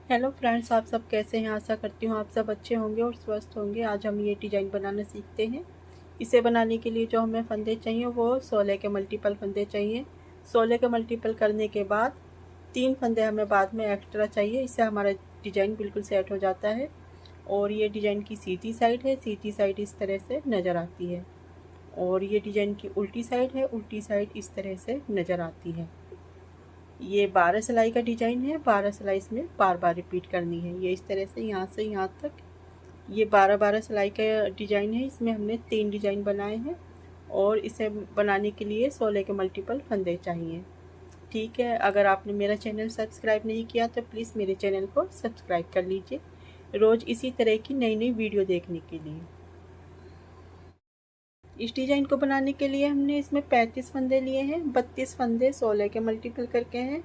Hello friends, आप सब कैसे हैं। आशा करती हूँ आप सब अच्छे होंगे और स्वस्थ होंगे। आज हम ये डिज़ाइन बनाना सीखते हैं। इसे बनाने के लिए जो हमें फंदे चाहिए वो 16 के मल्टीपल फंदे चाहिए। 16 के मल्टीपल करने के बाद 3 फंदे हमें बाद में एक्स्ट्रा चाहिए। इससे हमारा डिज़ाइन बिल्कुल सेट हो जाता है। और ये डिज़ाइन की सीधी साइड है, सीधी साइड इस तरह से नज़र आती है। और ये डिज़ाइन की उल्टी साइड है, उल्टी साइड इस तरह से नज़र आती है। ये 12 सिलाई का डिज़ाइन है। 12 सिलाई इसमें बार बार रिपीट करनी है। ये इस तरह से यहाँ तक ये 12 सिलाई का डिज़ाइन है। इसमें हमने 3 डिज़ाइन बनाए हैं और इसे बनाने के लिए 16 के मल्टीपल फंदे चाहिए। ठीक है, अगर आपने मेरा चैनल सब्सक्राइब नहीं किया तो प्लीज़ मेरे चैनल को सब्सक्राइब कर लीजिए, रोज़ इसी तरह की नई नई वीडियो देखने के लिए। इस डिज़ाइन को बनाने के लिए हमने इसमें 35 फंदे लिए हैं। 32 फंदे 16 के मल्टीपल करके हैं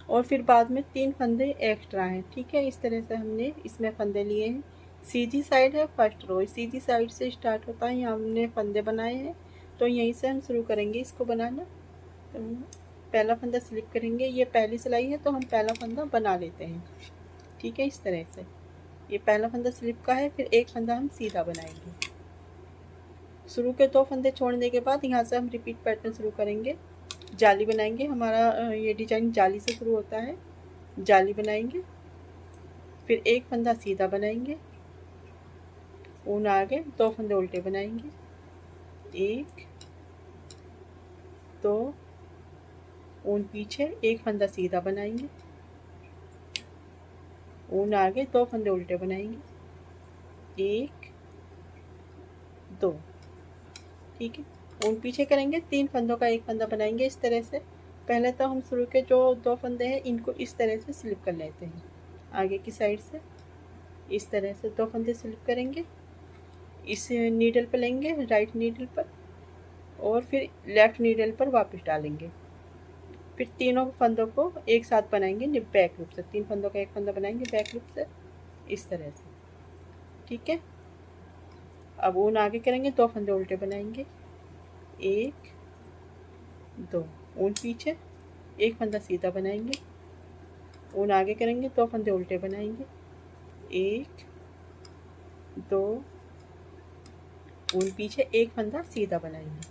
और फिर बाद में 3 फंदे एक्स्ट्रा हैं। ठीक है, इस तरह से हमने इसमें फंदे लिए हैं। सीधी साइड है फर्स्ट रो, सीधी साइड से स्टार्ट होता है। यहाँ हमने फंदे बनाए हैं तो यहीं से हम शुरू करेंगे इसको बनाना। तो पहला फंदा स्लिप करेंगे। ये पहली सिलाई है तो हम पहला फंदा बना लेते हैं। ठीक है, इस तरह से ये पहला फंदा स्लिप का है। फिर एक फंदा हम सीधा बनाएंगे। शुरू के 2 फंदे छोड़ने के बाद यहाँ से हम रिपीट पैटर्न शुरू करेंगे। जाली बनाएंगे। हमारा ये डिज़ाइन जाली से शुरू होता है। जाली बनाएंगे, फिर एक फंदा सीधा बनाएंगे, ऊन आगे, 2 फंदे उल्टे बनाएंगे, 1 2, ऊन पीछे, एक फंदा सीधा बनाएंगे, ऊन आगे, 2 फंदे उल्टे बनाएंगे, 1 2। ठीक है, ऊन पीछे करेंगे, 3 फंदों का एक फंदा बनाएंगे इस तरह से। पहले तो हम शुरू के जो 2 फंदे हैं इनको इस तरह से स्लिप कर लेते हैं। आगे की साइड से इस तरह से 2 फंदे स्लिप करेंगे। इस नीडल पर लेंगे, राइट नीडल पर, और फिर लेफ़्ट नीडल पर वापस डालेंगे। फिर तीनों फंदों को एक साथ बनाएंगे बैक लूप से। 3 फंदों का एक फंदा बनाएंगे बैक लूप से इस तरह से। ठीक है, अब ऊन आगे करेंगे, 2 फंदे उल्टे बनाएंगे, 1 2, ऊन पीछे, एक फंदा सीधा बनाएंगे, ऊन आगे करेंगे, 2 फंदे उल्टे बनाएंगे, 1 2, ऊन पीछे, एक फंदा सीधा बनाएंगे,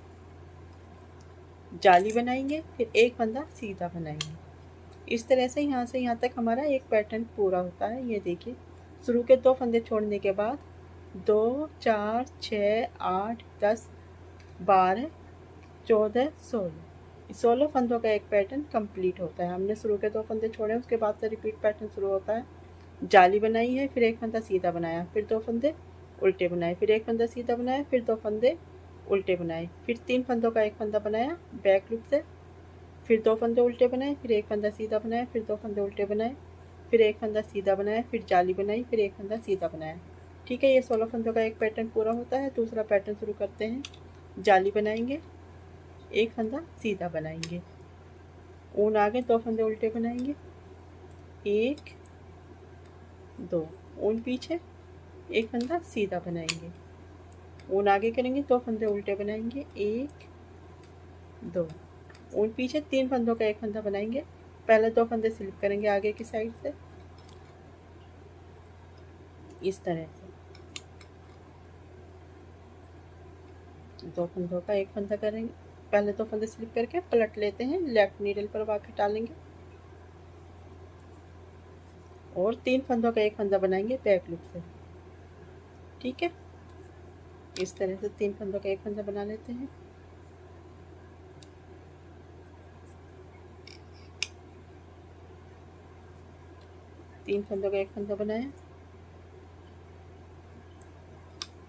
जाली बनाएंगे, फिर एक फंदा सीधा बनाएंगे। इस तरह से यहाँ तक हमारा एक पैटर्न पूरा होता है। ये देखिए, शुरू के 2 फंदे छोड़ने के बाद 2 4 6 8 10 12 14 16 फंदों का एक पैटर्न कंप्लीट होता है। हमने शुरू के 2 फंदे छोड़े, उसके बाद से रिपीट पैटर्न शुरू होता है। जाली बनाई है, फिर एक फंदा सीधा बनाया, फिर 2 फंदे उल्टे बनाए, फिर एक फंदा सीधा बनाया, फिर 2 फंदे उल्टे बनाए, फिर 3 फंदों का एक फंदा बनाया बैक लूप से, फिर 2 फंदे उल्टे बनाए, फिर एक फंदा सीधा बनाया, फिर 2 फंदे उल्टे बनाए, फिर एक फंदा सीधा बनाया, फिर जाली बनाई, फिर एक फंदा सीधा बनाया। ठीक है, ये 16 फंदों का एक पैटर्न पूरा होता है। दूसरा पैटर्न शुरू करते हैं। जाली बनाएंगे, एक फंदा सीधा बनाएंगे, ऊन आगे, 2 फंदे उल्टे बनाएंगे, 1 2, ऊन पीछे, एक फंदा सीधा बनाएंगे, ऊन आगे करेंगे, 2 फंदे उल्टे बनाएंगे, 1 2, ऊन पीछे, 3 फंदों का एक फंदा बनाएंगे। पहले 2 फंदे स्लिप करेंगे आगे की साइड से इस तरह से। 2 फंदों का एक फंदा करेंगे, पहले 2 फंदे स्लिप करके पलट लेते हैं, लेफ्ट नीडल पर वापस डालेंगे और 3 फंदों का एक फंदा बनाएंगे बैक लूप से। ठीक है, इस तरह से 3 फंदों का एक फंदा बना लेते हैं। तीन फंदों का एक फंदा बनाया,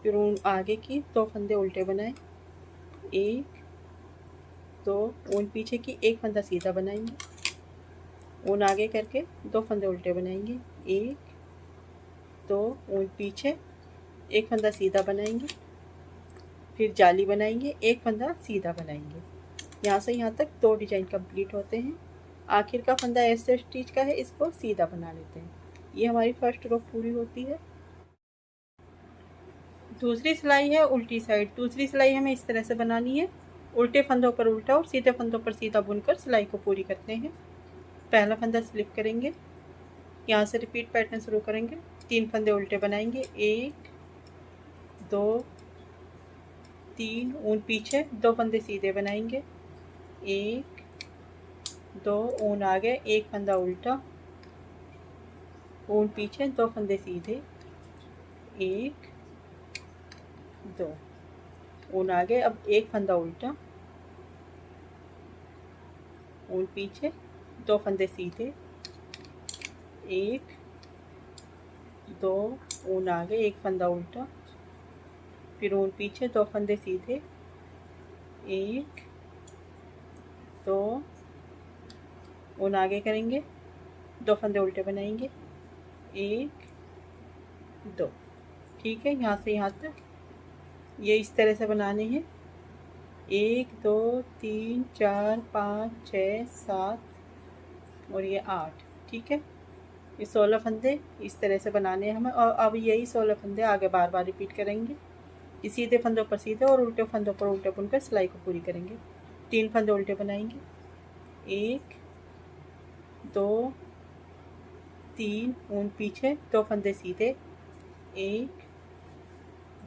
फिर ऊन आगे की 2 फंदे उल्टे बनाए, 1 2, ऊन पीछे की, एक फंदा सीधा बनाएंगे, ऊन आगे करके 2 फंदे उल्टे बनाएंगे, 1 2, ऊन पीछे, एक फंदा सीधा बनाएंगे, फिर जाली बनाएंगे, एक फंदा सीधा बनाएंगे। यहाँ से यहाँ तक 2 डिजाइन कंप्लीट होते हैं। आखिर का फंदा ऐसे स्टिच का है, इसको सीधा बना लेते हैं। ये हमारी फर्स्ट रो पूरी होती है। दूसरी सिलाई है उल्टी साइड। दूसरी सिलाई हमें इस तरह से बनानी है, उल्टे फंदों पर उल्टा और सीधे फंदों पर सीधा बुनकर सिलाई को पूरी करते हैं। पहला फंदा स्लिप करेंगे, यहाँ से रिपीट पैटर्न शुरू करेंगे। 3 फंदे उल्टे बनाएंगे, 1 2 3, ऊन पीछे, 2 फंदे सीधे बनाएंगे, 1 2, ऊन आगे, 1 फंदा उल्टा, ऊन पीछे, 2 फंदे सीधे, 1 2, ऊन आगे, अब 1 फंदा उल्टा, ऊन पीछे, 2 फंदे सीधे, 1 2, ऊन आगे, 1 फंदा उल्टा, फिर ऊन पीछे, 2 फंदे सीधे, 1 2, ऊन आगे करेंगे, 2 फंदे उल्टे बनाएंगे, 1 2। ठीक है, यहाँ से यहाँ तक ये इस तरह से बनाने हैं। 1 2 3 4 5 6 7 और ये 8। ठीक है, ये 16 फंदे इस तरह से बनाने हैं हमें। और अब यही 16 फंदे आगे बार बार रिपीट करेंगे। ये सीधे फंदों पर सीधे और उल्टे फंदों पर उल्टे बुनकर सिलाई को पूरी करेंगे। 3 फंदे उल्टे बनाएंगे, 1 2 3, ऊन पीछे, 2 फंदे सीधे, 1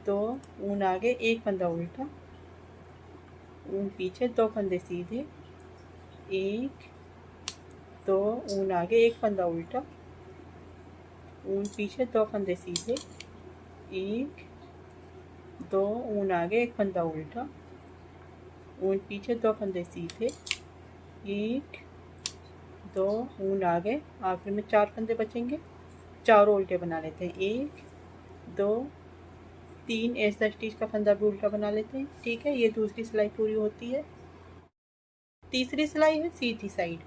2, ऊन आगे, 1 फंदा उल्टा, ऊन पीछे, 2 फंदे सीधे, 1 2, ऊन आगे, 1 फंदा उल्टा, ऊन पीछे, 2 फंदे सीधे, 1 2, ऊन आगे, 1 फंदा उल्टा, ऊन पीछे, 2 फंदे सीधे, 1 2, ऊन आगे, आखिर में 4 फंदे बचेंगे, चारों उल्टे बना लेते हैं, 1 2 3, ऐसा स्टिच का फंदा भी उल्टा बना लेते हैं। ठीक है, ये दूसरी सिलाई पूरी होती है। तीसरी सिलाई है सीधी साइड।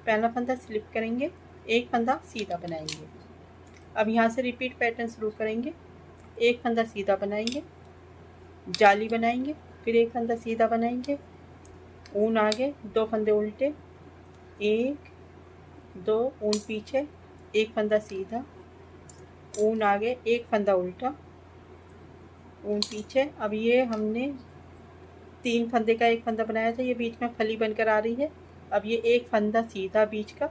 पहला फंदा स्लिप करेंगे, 1 फंदा सीधा बनाएंगे। अब यहाँ से रिपीट पैटर्न शुरू करेंगे। 1 फंदा सीधा बनाएंगे, जाली बनाएंगे, फिर 1 फंदा सीधा बनाएंगे, ऊन आगे, 2 फंदे उल्टे, 1 2, ऊन पीछे, 1 फंदा सीधा, ऊन आगे, 1 फंदा उल्टा, ऊन पीछे। अब ये हमने 3 फंदे का 1 फंदा बनाया था, ये बीच में फली बनकर आ रही है। अब ये 1 फंदा सीधा बीच का,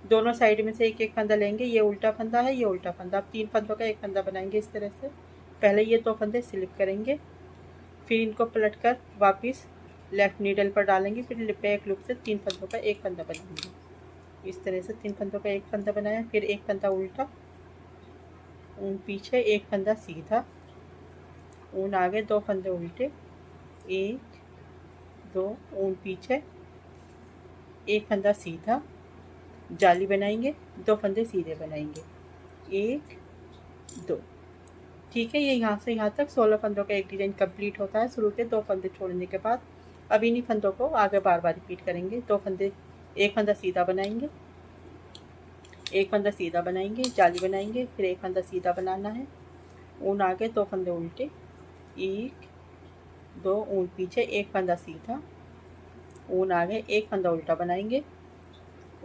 दोनों साइड में से 1 फंदा लेंगे। ये उल्टा फंदा है, ये उल्टा फंदा। अब 3 फंदों का 1 फंदा बनाएंगे इस तरह से। पहले ये 2 फंदे स्लिप करेंगे, फिर इनको पलट कर वापस लेफ्ट नीडल पर डालेंगे, फिर बैक लूप से 3 फंदों का 1 फंदा बनाएंगे। इस तरह से 3 फंदों का 1 फंदा बनाया, फिर 1 फंदा उल्टा, ऊन पीछे, 1 फंदा सीधा, ऊन आगे, 2 फंदे उल्टे, 1 2, ऊन पीछे, 1 फंदा सीधा, जाली बनाएंगे, 2 फंदे सीधे बनाएंगे, 1 2। ठीक है, ये यहाँ से यहाँ तक 16 फंदों का एक डिज़ाइन कंप्लीट होता है शुरू के 2 फंदे छोड़ने के बाद। अब इन्हीं फंदों को आगे बार बार रिपीट करेंगे। 2 फंदे, 1 फंदा सीधा बनाएंगे, 1 फंदा सीधा बनाएंगे, जाली बनाएंगे, फिर 1 फंदा सीधा बनाना है, ऊन आगे, 2 फंदे उल्टे, 1 2, ऊन पीछे, 1 फंदा सीधा, ऊन आगे, 1 फंदा उल्टा बनाएंगे,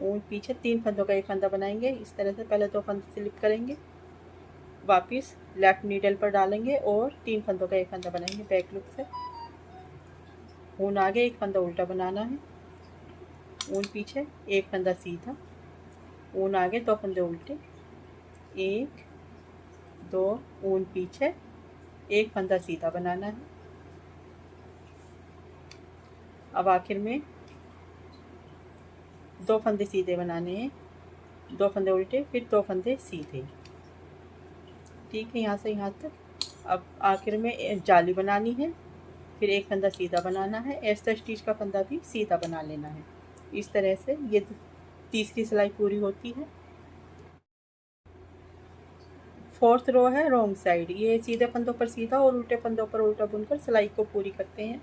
ऊन पीछे, 3 फंदों का 1 फंदा बनाएंगे। इस तरह से पहले 2 फंदे स्लिप करेंगे, वापस लेफ्ट नीडल पर डालेंगे और 3 फंदों का 1 फंदा बनाएंगे बैक लूप से। ऊन आगे, 1 फंदा उल्टा बनाना है, ऊन पीछे, 1 फंदा सीधा, ऊन आगे, 2 फंदे उल्टे, 1 2, ऊन पीछे, 1 फंदा सीधा बनाना है। अब आखिर में 2 फंदे सीधे बनाने हैं, 2 फंदे उल्टे, फिर 2 फंदे सीधे। ठीक है, यहाँ से यहाँ तक। अब आखिर में जाली बनानी है, फिर 1 फंदा सीधा बनाना है। ऐसा स्टिच का फंदा भी सीधा बना लेना है। इस तरह से ये तीसरी सिलाई पूरी होती है। 4th रो है रॉन्ग साइड। ये सीधे फंदों पर सीधा और उल्टे फंदों पर उल्टा बुनकर सिलाई को पूरी करते हैं।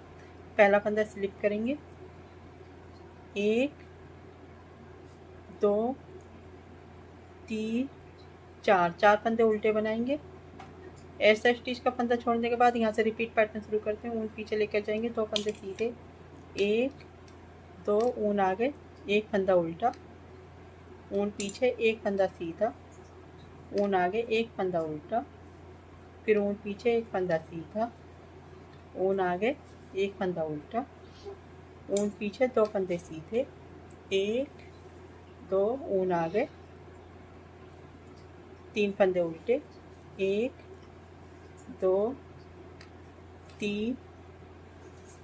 पहला फंदा स्लिप करेंगे, 1 2 3 4, 4 फंदे उल्टे बनाएंगे। ऐसा स्टिच का फंदा छोड़ने के बाद यहाँ से रिपीट पैटर्न शुरू करते हैं। ऊन पीछे लेकर जाएंगे, 2 फंदे सीधे, 1 2, ऊन आगे, 1 फंदा उल्टा, ऊन पीछे, 1 फंदा सीधा, ऊन आगे, 1 फंदा उल्टा, फिर ऊन पीछे, 1 फंदा सीधा, ऊन आगे, 1 फंदा उल्टा, ऊन पीछे, 2 फंदे सीधे, 1 2, ऊन आगे, 3 फंदे उल्टे, 1 2 3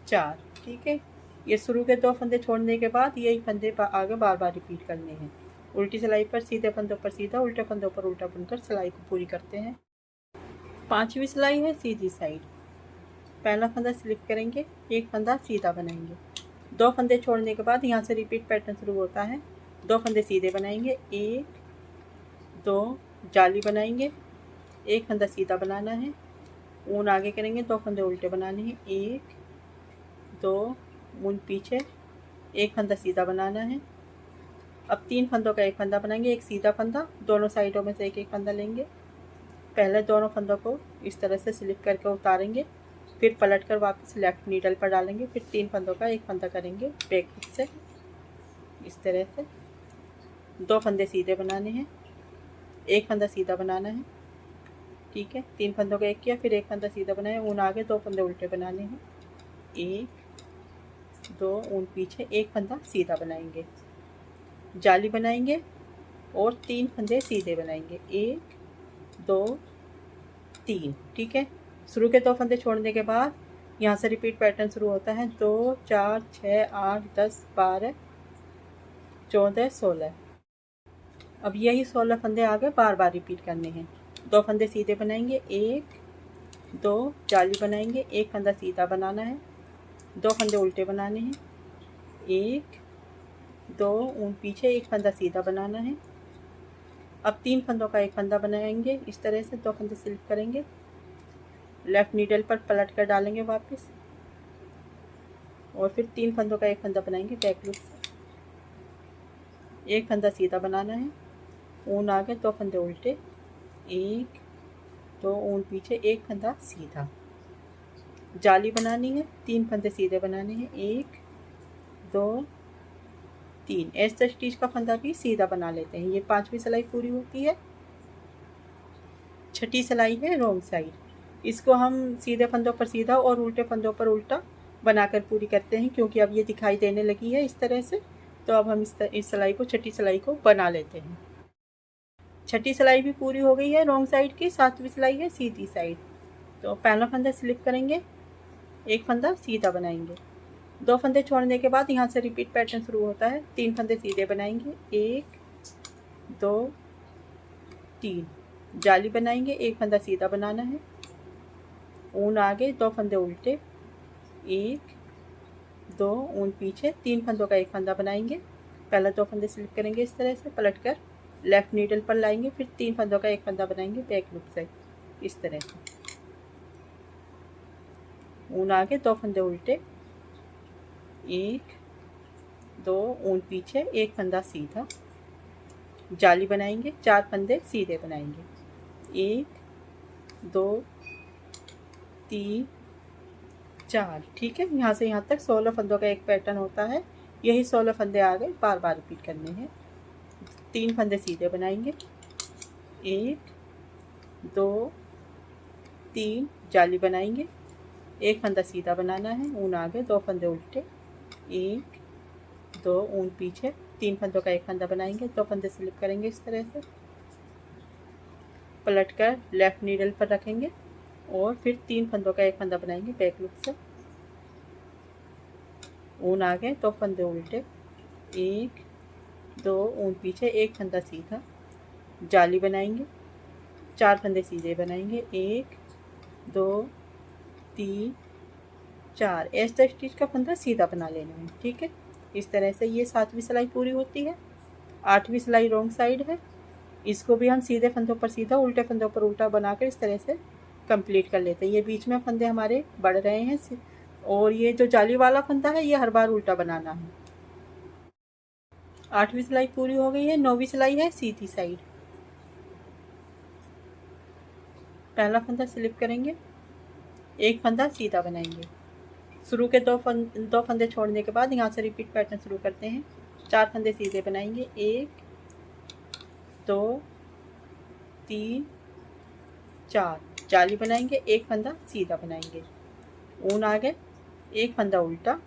4। ठीक है, ये शुरू के 2 फंदे छोड़ने के बाद यही फंदे आगे बार बार रिपीट करने हैं। उल्टी सिलाई पर सीधे फंदों पर सीधा, उल्टे फंदों पर उल्टा बुनकर सिलाई को पूरी करते हैं। 5वीं सिलाई है सीधी साइड। पहला फंदा स्लिप करेंगे, एक फंदा सीधा बनाएंगे, 2 फंदे छोड़ने के बाद यहाँ से रिपीट पैटर्न शुरू होता है। 2 फंदे सीधे बनाएंगे, 1 2 जाली बनाएंगे, एक फंदा सीधा बनाना है, ऊन आगे करेंगे, 2 फंदे उल्टे बनाने हैं, 1 2 ऊन पीछे, एक फंदा सीधा बनाना है। अब 3 फंदों का एक फंदा बनाएंगे, एक सीधा फंदा, दोनों साइडों में से एक एक फंदा लेंगे। पहले दोनों फंदों को इस तरह से स्लिप करके उतारेंगे, फिर पलट कर वापस लेफ्ट नीडल पर डालेंगे, फिर 3 फंदों का एक फंदा करेंगे बैक से इस तरह से। 2 फंदे सीधे बनाने हैं, एक फंदा सीधा बनाना है। ठीक है, 3 फंदों का एक किया, फिर एक फंदा सीधा बनाया, ऊन आगे, 2 फंदे उल्टे बनाने हैं, 1 2 ऊन पीछे, एक फंदा सीधा बनाएंगे, जाली बनाएंगे और 3 फंदे सीधे बनाएंगे, 1 2 3। ठीक है, शुरू के 2 फंदे छोड़ने के बाद यहाँ से रिपीट पैटर्न शुरू होता है। 2 4 6 8 10 12 14 16। अब यही 16 फंदे आगे बार बार रिपीट करने हैं। 2 फंदे सीधे बनाएंगे, 1 2 जाली बनाएंगे, एक फंदा सीधा बनाना है, 2 फंदे उल्टे बनाने हैं, 1 2 ऊन पीछे, एक फंदा सीधा बनाना है। अब 3 फंदों का एक फंदा बनाएंगे इस तरह से, 2 फंदे स्लिप करेंगे, लेफ्ट नीडल पर पलट कर डालेंगे वापस और फिर 3 फंदों का एक फंदा बनाएंगे बैक लूप से, एक फंदा सीधा बनाना है, ऊन आगे, 2 फंदे उल्टे, 1 2 ऊन पीछे, एक फंदा सीधा, जाली बनानी है, 3 फंदे सीधे बनाने हैं, 1 2 3। ऐसे स्टिच का फंदा भी सीधा बना लेते हैं। ये 5वीं सिलाई पूरी होती है। 6ठी सिलाई है रॉन्ग साइड। इसको हम सीधे फंदों पर सीधा और उल्टे फंदों पर उल्टा बनाकर पूरी करते हैं, क्योंकि अब ये दिखाई देने लगी है इस तरह से। तो अब हम इस सिलाई को, 6ठी सिलाई को बना लेते हैं। 6ठी सिलाई भी पूरी हो गई है रॉन्ग साइड की। 7वीं सिलाई है सीधी साइड। तो पहला फंदा स्लिप करेंगे, एक फंदा सीधा बनाएंगे, 2 फंदे छोड़ने के बाद यहाँ से रिपीट पैटर्न शुरू होता है। 3 फंदे सीधे बनाएंगे, 1 2 3 जाली बनाएंगे, एक फंदा सीधा बनाना है, ऊन आगे, 2 फंदे उल्टे, 1 2 ऊन पीछे, 3 फंदों का एक फंदा बनाएंगे। पहला 2 फंदे स्लिप करेंगे इस तरह से, पलट कर लेफ्ट नीडल पर लाएंगे, फिर 3 फंदों का एक फंदा बनाएंगे बैक लूप से इस तरह से, ऊन आगे, 2 फंदे उल्टे, 1 2 ऊन पीछे, एक फंदा सीधा, जाली बनाएंगे, 4 फंदे सीधे बनाएंगे, 1 2 3 4। ठीक है, यहाँ से यहाँ तक 16 फंदों का एक पैटर्न होता है। यही 16 फंदे आगे बार बार रिपीट करने हैं। 3 फंदे सीधे बनाएंगे, 1 2 3 जाली बनाएंगे, एक फंदा सीधा बनाना है, ऊन आगे, 2 फंदे उल्टे, 1 2 ऊन पीछे, 3 फंदों का एक फंदा बनाएंगे, 2 फंदे स्लिप करेंगे इस तरह से, पलट कर लेफ्ट नीडल पर रखेंगे और फिर 3 फंदों का एक फंदा बनाएंगे बैक लूप से, ऊन आगे, 2 फंदे उल्टे, 1 2 ऊन पीछे, एक फंदा सीधा, जाली बनाएंगे, 4 फंदे सीधे बनाएंगे, 1 2 3 4। ऐसा स्टिच का फंदा सीधा बना लेना है। ठीक है, इस तरह से ये 7वीं सिलाई पूरी होती है। 8वीं सिलाई रॉन्ग साइड है। इसको भी हम सीधे फंदों पर सीधा, उल्टे फंदों पर उल्टा बनाकर इस तरह से कंप्लीट कर लेते हैं। ये बीच में फंदे हमारे बढ़ रहे हैं और ये जो जाली वाला फंदा है ये हर बार उल्टा बनाना है। 8वीं सिलाई पूरी हो गई है। 9वीं सिलाई है सीधी साइड। पहला फंदा स्लिप करेंगे, एक फंदा सीधा बनाएंगे, शुरू के 2 फंदे छोड़ने के बाद यहाँ से रिपीट पैटर्न शुरू करते हैं। 4 फंदे सीधे बनाएंगे, 1 2 3 4 जाली बनाएंगे, एक फंदा सीधा बनाएंगे, ऊन आगे, एक फंदा उल्टा,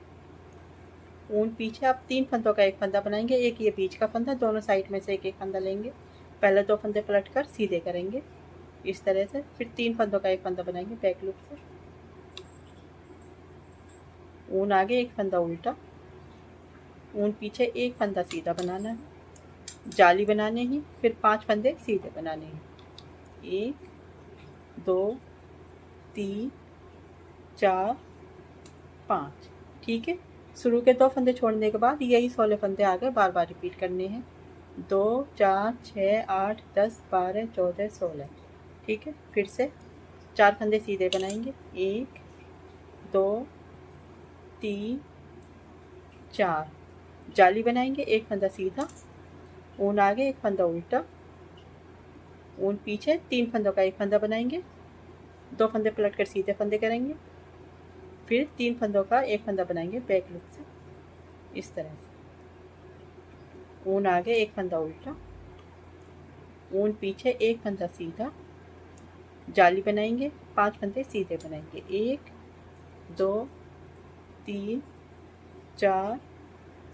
ऊन पीछे। आप 3 फंदों का एक फंदा बनाएंगे, एक ये बीच का फंदा, दोनों साइड में से एक एक फंदा लेंगे, पहले 2 फंदे पलट कर सीधे करेंगे इस तरह से। फिर 3 फंदों का एक फंदा बनाएंगे बैक लूप से, ऊन आगे, एक फंदा उल्टा, ऊन पीछे, एक फंदा सीधा बनाना है, जाली बनाने ही, फिर 5 फंदे सीधे बनाने हैं। 1 2 3 4 5। ठीक है, शुरू के 2 फंदे छोड़ने के बाद यही 16 फंदे आगे बार बार रिपीट करने हैं। 2 4 6 8 10 12 14 16। ठीक है, फिर से 4 फंदे सीधे बनाएंगे। 1 2 3 4, जाली बनाएंगे, एक फंदा सीधा, ऊन आगे, एक फंदा उल्टा, ऊन पीछे, 3 फंदों का एक फंदा बनाएंगे, 2 फंदे पलट कर सीधे फंदे करेंगे, फिर 3 फंदों का एक फंदा बनाएंगे बैक लूप से इस तरह से। ऊन आगे, एक फंदा उल्टा, ऊन पीछे, एक फंदा सीधा, जाली बनाएंगे, 5 फंदे सीधे बनाएंगे। 1 2 3 4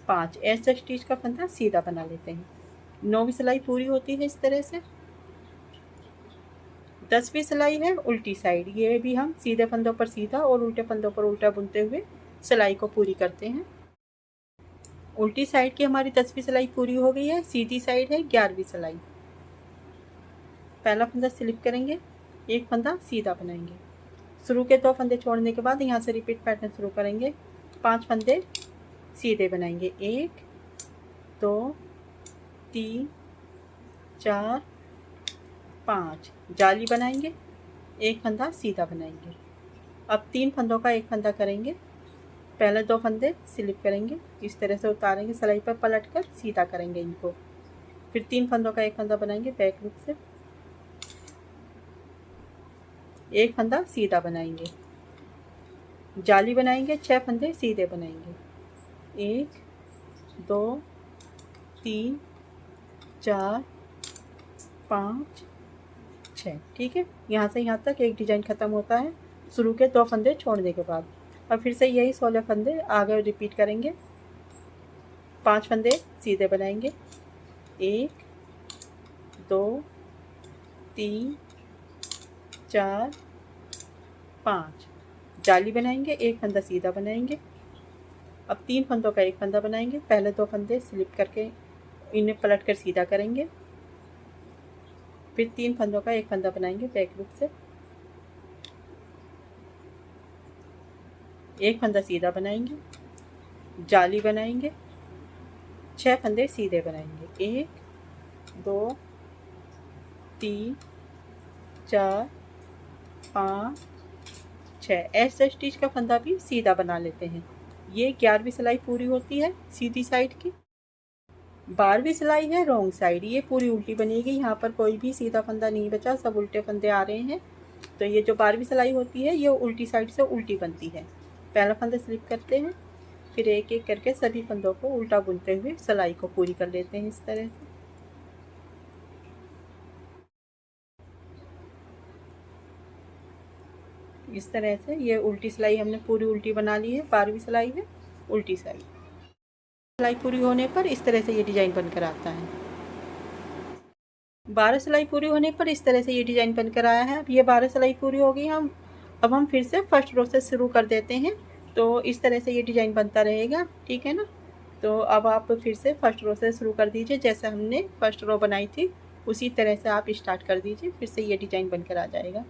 5। ऐसा स्टिच का फंदा सीधा बना लेते हैं। 9वीं सिलाई पूरी होती है इस तरह से। 10वीं सिलाई है उल्टी साइड। ये भी हम सीधे फंदों पर सीधा और उल्टे फंदों पर उल्टा बुनते हुए सिलाई को पूरी करते हैं। उल्टी साइड की हमारी 10वीं सिलाई पूरी हो गई है। सीधी साइड है 11वीं सिलाई। पहला फंदा स्लिप करेंगे, एक फंदा सीधा बनाएंगे, शुरू के 2 फंदे छोड़ने के बाद यहाँ से रिपीट पैटर्न शुरू करेंगे। 5 फंदे सीधे बनाएंगे। 1 2 3 4 5, जाली बनाएंगे, एक फंदा सीधा बनाएंगे। अब 3 फंदों का एक फंदा करेंगे। पहले 2 फंदे स्लिप करेंगे, इस तरह से उतारेंगे, सिलाई पर पलट कर सीधा करेंगे इनको। फिर 3 फंदों का एक फंदा बनाएंगे बैक लूप से, एक फंदा सीधा बनाएंगे, जाली बनाएंगे, 6 फंदे सीधे बनाएंगे। 1 2 3 4 5 6। ठीक है, यहाँ से यहाँ तक एक डिजाइन ख़त्म होता है शुरू के 2 फंदे छोड़ने के बाद। और फिर से यही 16 फंदे आगे रिपीट करेंगे। 5 फंदे सीधे बनाएंगे। 1 2 3 4 5, जाली बनाएंगे, एक फंदा सीधा बनाएंगे। अब 3 फंदों का एक फंदा बनाएंगे। पहले 2 फंदे स्लिप करके इन्हें पलट कर सीधा करेंगे। फिर 3 फंदों का एक फंदा बनाएंगे बैक लूप से, एक फंदा सीधा बनाएंगे, जाली बनाएंगे, 6 फंदे सीधे बनाएंगे। 1 2 3 4 5 6। ऐसे स्टिच का फंदा भी सीधा बना लेते हैं। ये 11वीं सिलाई पूरी होती है सीधी साइड की। 12वीं सिलाई है रॉन्ग साइड। ये पूरी उल्टी बनेगी, यहाँ पर कोई भी सीधा फंदा नहीं बचा, सब उल्टे फंदे आ रहे हैं। तो ये जो 12वीं सिलाई होती है ये उल्टी साइड से उल्टी बनती है। पहला फंदा स्लिप करते हैं, फिर एक एक करके सभी फंदों को उल्टा बुनते हुए सिलाई को पूरी कर लेते हैं इस तरह से। इस तरह से ये उल्टी सिलाई हमने पूरी उल्टी बना ली है। 12वीं सिलाई है उल्टी साइड। सिलाई पूरी होने पर इस तरह से ये डिजाइन बनकर आता है। 12 सिलाई पूरी होने पर इस तरह से ये डिजाइन बनकर आया है। अब ये 12 सिलाई पूरी हो गई। अब हम फिर से फर्स्ट रो से शुरू कर देते हैं। तो इस तरह से ये डिजाइन बनता रहेगा, ठीक है ना। तो अब आप फिर से फर्स्ट रो से शुरू कर दीजिए। जैसे हमने फर्स्ट रो बनाई थी उसी तरह से आप स्टार्ट कर दीजिए, फिर से ये डिजाइन बनकर आ जाएगा।